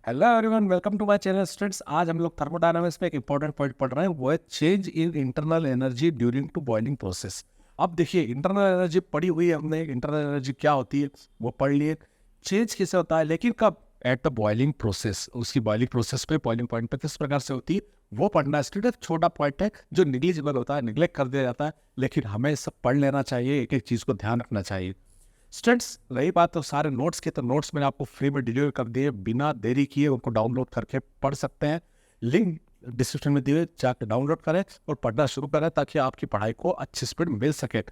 Hello everyone, welcome to my channel students. आज हम लोग थर्मोडायनामिक्स में एक इंपॉर्टेंट पॉइंट पढ़ रहे हैं, वो है change in internal energy during to boiling process. अब देखिए, इंटरनल एनर्जी पढ़ी हुई है हमने, इंटरनल एनर्जी क्या होती है वो पढ़ लिए। चेंज किसे होता है, लेकिन कब? At the boiling process. उसकी बॉइलिंग प्रोसेस पे, बॉइलिंग पॉइंट पे किस प्रकार से होती है वो पढ़ना। स्टूडेंट छोटा पॉइंट है जो निग्लिजिबल होता है, निग्लेक्ट कर दिया जाता है, लेकिन हमें सब पढ़ लेना चाहिए, एक एक चीज़ को ध्यान रखना चाहिए। स्टूडेंट्स रही बात तो सारे नोट्स की, तो नोट्स मैंने आपको फ्री में डिलीवर कर दिए, बिना देरी किए उनको डाउनलोड करके पढ़ सकते हैं। लिंक डिस्क्रिप्शन में दिए, जाकर डाउनलोड करें और पढ़ना शुरू करें ताकि आपकी पढ़ाई को अच्छी स्पीड मिल सके।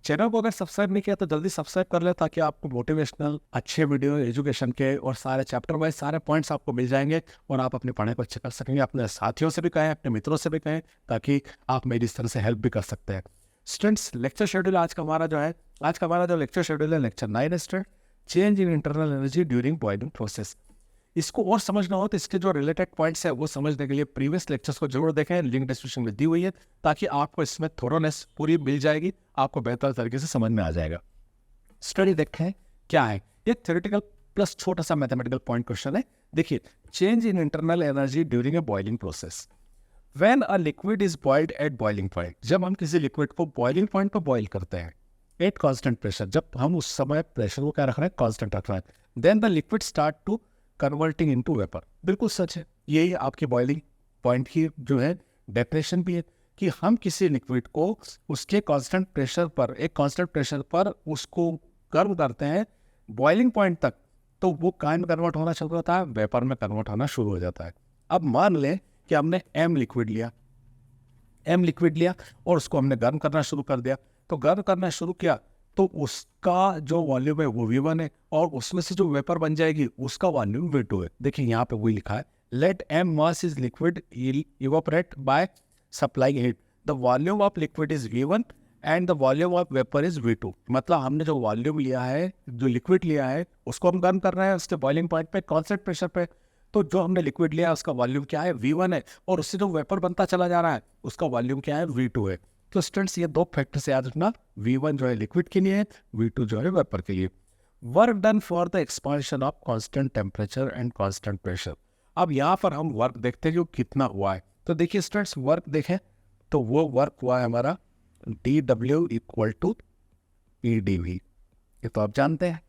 चैनल को अगर सब्सक्राइब नहीं किया तो जल्दी सब्सक्राइब कर ले, ताकि आपको मोटिवेशनल अच्छे वीडियो, एजुकेशन के और सारे चैप्टर वाइज सारे पॉइंट्स आपको मिल जाएंगे और आप अपनी पढ़ाई को अच्छे कर सकेंगे। अपने साथियों से भी कहें, अपने मित्रों से भी कहें, ताकि आप मेरी इस तरह से हेल्प भी कर सकते हैं। स्टूडेंट्स लेक्चर शेड्यूल आज का हमारा जो है, आज का हमारा जो लेक्चर शेड्यूल है, लेक्चर 9 है student, change in internal energy during boiling process. इसको और समझना हो तो इसके जो रिलेटेड पॉइंट्स है वो समझने के लिए प्रीवियस लेक्चर्स को जरूर देखें, लिंक डिस्क्रिप्शन में दी हुई है, ताकि आपको इसमें थोरोनेस पूरी मिल जाएगी, आपको बेहतर तरीके से समझ में आ जाएगा। स्टडी देखें क्या है, ये थ्योरेटिकल प्लस छोटा सा मैथमेटिकल पॉइंट क्वेश्चन है। देखिए, change in internal energy during a boiling process. When a liquid is boiled at boiling point, जब हम किसी लिक्विड को बॉइलिंग पॉइंट पर बॉइल करते हैं, एट कांस्टेंट प्रेशर, जब हम उस समय प्रेशर को क्या रख रहे हैं, कांस्टेंट रख रहे हैं, then the liquid start to converting into vapour. बिल्कुल सच है, यही आपकी बॉइलिंग पॉइंट की जो है डेफिनेशन भी है, कि हम किसी लिक्विड को उसके कांस्टेंट प्रेशर पर, एक कांस्टेंट प्रेशर पर उसको गर्म करते हैं बॉइलिंग पॉइंट तक, तो वो काय में कन्वर्ट होना शुरू होता है, वेपर में कन्वर्ट होना शुरू हो जाता है। अब मान लें कि हमने एम लिक्विड लिया और उसको हमने गर्म करना शुरू कर दिया। तो गर्म करना शुरू किया तो उसका जो वॉल्यूम है वो V1 है, और उसमें से जो वेपर बन जाएगी उसका वॉल्यूम V2 है। देखिए यहाँ पे वही लिखा है, let M mass is liquid evaporate by supply heat, the volume of liquid is V1 and the volume of vapour is V2। मतलब हमने जो वॉल्यूम लिया है, जो लिक्विड लिया है, उसको हम गर्म कर रहे हैं उसके बॉइलिंग पॉइंट पे, कांस्टेंट प्रेशर पे। तो जो हमने लिक्विड लिया उसका वॉल्यूम क्या है, V1 है, और उससे जो वेपर बनता चला जा रहा है उसका वॉल्यूम क्या है, V2 है। तो स्टूडेंट्स ये दो फैक्टर से याद रखना, V1 जो है लिक्विड के लिए है, V2 जो है वेपर के लिए। Work done for the expansion of constant temperature and constant pressure. अब यहाँ पर हम वर्क देखते हैं जो कितना हुआ है। तो देखिए स्टूडेंट्स, वर्क देखें तो वो वर्क हुआ है हमारा dW इक्वल टू PdV, ये तो आप जानते हैं।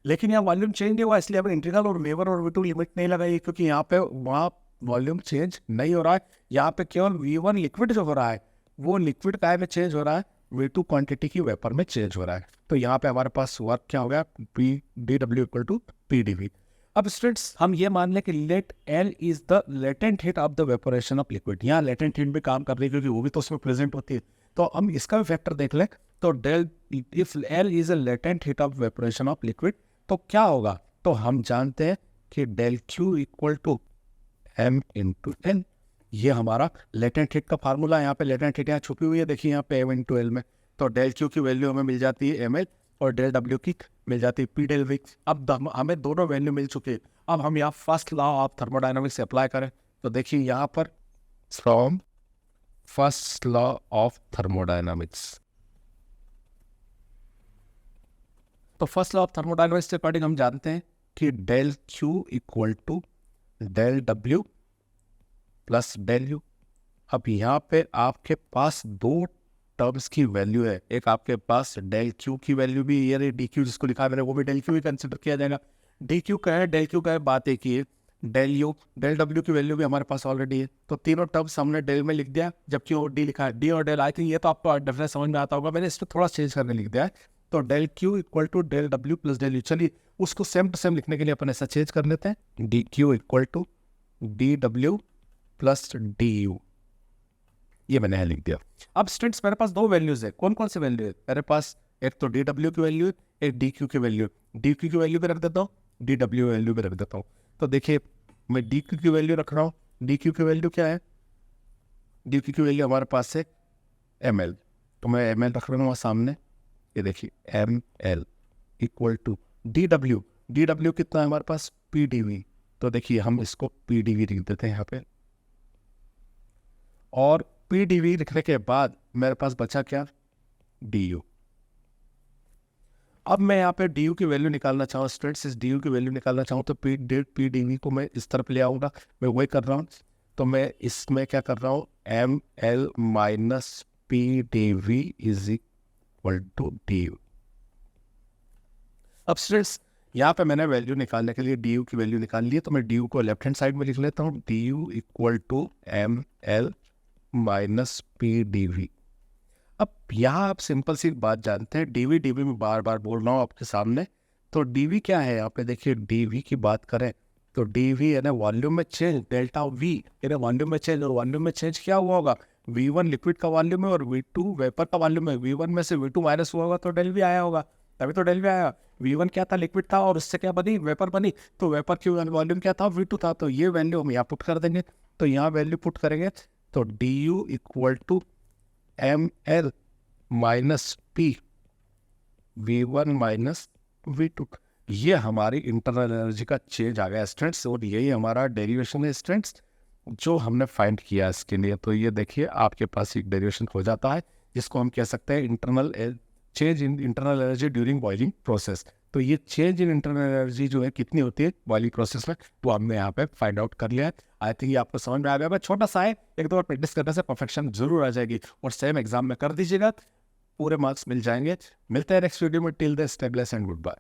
लेकिन यहाँ वॉल्यूम चेंज नहीं हुआ, इसलिए हमें इंटीग्रल और वेवर और V2 लिमिट नहीं लगाई, क्योंकि यहाँ पे वहाँ वॉल्यूम चेंज नहीं हो रहा है। यहाँ पे केवल V1 लिक्विड जो हो रहा है वो लिक्विड काय में चेंज हो रहा है, V2 क्वांटिटी की वेपर में चेंज हो रहा है। तो यहाँ पे हमारे पास वर्क क्या हो गया, dW इक्वल टू PdV। अब स्टूडेंट्स हम ये मान लें कि let L is the latent heat of the vaporisation of liquid. यहाँ लेटेंट हीट भी काम कर रही है, क्योंकि वो भी तो उसमें प्रेजेंट होती है। तो हम इसका भी फैक्टर देख लें, तो del, if L is a latent heat of vaporisation of liquid, तो क्या होगा, तो हम जानते हैं कि del Q equal to M into L। ये हमारा लेटेंट हीट का फार्मूला है। यहाँ पे लेटेंट हीट यहाँ छुपी हुई है, देखिए यहाँ पे M इंटू L में। तो डेल Q की वैल्यू हमें मिल जाती है ML, और डेल W की मिल जाती है P डेल V। अब हमें दोनों वैल्यू मिल चुकी है। अब हम यहाँ फर्स्ट लॉ ऑफ थर्मोडायनामिक्स से अप्लाई करें, तो देखिए यहाँ पर from first law of thermodynamics, तो फर्स्ट लॉ ऑफ थर्मोडायनामिक्स के अकॉर्डिंग हम जानते हैं कि del Q equal to del W plus del U। अब यहाँ पे आपके पास दो टर्म्स की वैल्यू है, एक आपके पास डेल Q की वैल्यू भी, ये डी क्यू जिसको लिखा है मैंने वो भी डेल Q ही कंसिडर किया जाएगा। डी क्यू का है, डेल Q का है, बात एक ही है। डेल U, डेल W की वैल्यू भी हमारे पास ऑलरेडी है, तो तीनों टर्म्स हमने डेल में लिख दिया, जबकि वो डी लिखा है, डी और डेल। आई थिंक ये तो आपको डेफिनेट समझ में आता होगा, मैंने इसको थोड़ा चेंज करके लिख दिया है। तो del Q equal to del W plus del U। चलिए उसको सेम टू सेम लिखने के लिए अपन ऐसा चेंज कर लेते हैं, D Q equal to DW plus DU, ये मैंने यहाँ लिख दिया। अब स्टूडेंट्स मेरे पास दो वैल्यूज है, कौन कौन से वैल्यू है मेरे पास, एक तो DW की वैल्यू है, एक DQ की वैल्यू। DQ की वैल्यू पे रख देता हूँ, DW वैल्यू पे रख देता हूँ। तो देखिए मैं DQ की वैल्यू रख रहा हूँ, DQ की वैल्यू क्या है, DQ की वैल्यू हमारे पास है ML, तो मैं ML रख रहा हूँ सामने, ये देखिए ML इक्वल टू DW कितना है हमारे पास, PdV। तो देखिए हम इसको PdV लिख देते हैं यहाँ पे, और PdV लिखने के बाद मेरे पास बचा क्या, DU। अब मैं यहाँ पे डी यू की वैल्यू निकालना चाहूँ स्टूडेंट्स, इस डी यू की वैल्यू निकालना चाहूँ तो पी डी वी को मैं इस तरफ ले आऊँगा, मैं वही कर रहा हूँ। तो मैं इसमें क्या कर रहा हूँ, M L minus P D V is equal to D U. अब स्टूडेंट्स यहाँ पे मैंने वैल्यू निकालने के लिए डी यू की वैल्यू निकाल ली है, तो मैं डी यू को लेफ्ट हैंड साइड में लिख लेता हूँ, D U equal to M L minus P D V. अब यहाँ आप सिंपल सी बात जानते हैं, डीवी में बार बार बोल रहा हूँ आपके सामने। तो डीवी क्या है, यहाँ पे देखिए डीवी की बात करें तो डीवी है ना वॉल्यूम में चेंज, डेल्टा वी यानी वॉल्यूम में चेंज। और वॉल्यूम में चेंज क्या हुआ होगा, V1 लिक्विड का वॉल्यूम है और V2 वेपर का वॉल्यूम है। V1 में से V2 माइनस हुआ होगा तो डेल वी आया होगा, तभी तो डेल वी आया। V1 क्या था, लिक्विड था, और उससे क्या बनी, वेपर बनी। तो वेपर की वॉल्यूम क्या था, V2 था। तो ये वैल्यू हम यहाँ पुट कर देंगे। तो यहाँ वैल्यू पुट करेंगे तो D U equal to M L minus P V1 minus V2, ये हमारी इंटरनल एनर्जी का चेंज आ गया स्टूडेंट्स। और यही हमारा डेरिवेशन है स्टूडेंट्स जो हमने फाइंड किया इसके लिए। तो ये देखिए आपके पास एक डेरिवेशन हो जाता है जिसको हम कह सकते हैं internal change in internal energy during boiling process. तो ये चेंज इन इंटरनल एनर्जी जो है कितनी होती है बॉइलिंग प्रोसेस में, वो हमने यहाँ पे फाइंड आउट कर लिया है। आई थिंक ये आपको समझ में आ गया। बस छोटा सा है, एक दो बार प्रैक्टिस करने से परफेक्शन जरूर आ जाएगी और सेम एग्जाम में कर दीजिएगा, पूरे मार्क्स मिल जाएंगे। मिलते हैं नेक्स्ट वीडियो में। Till the stay blessed and good bye.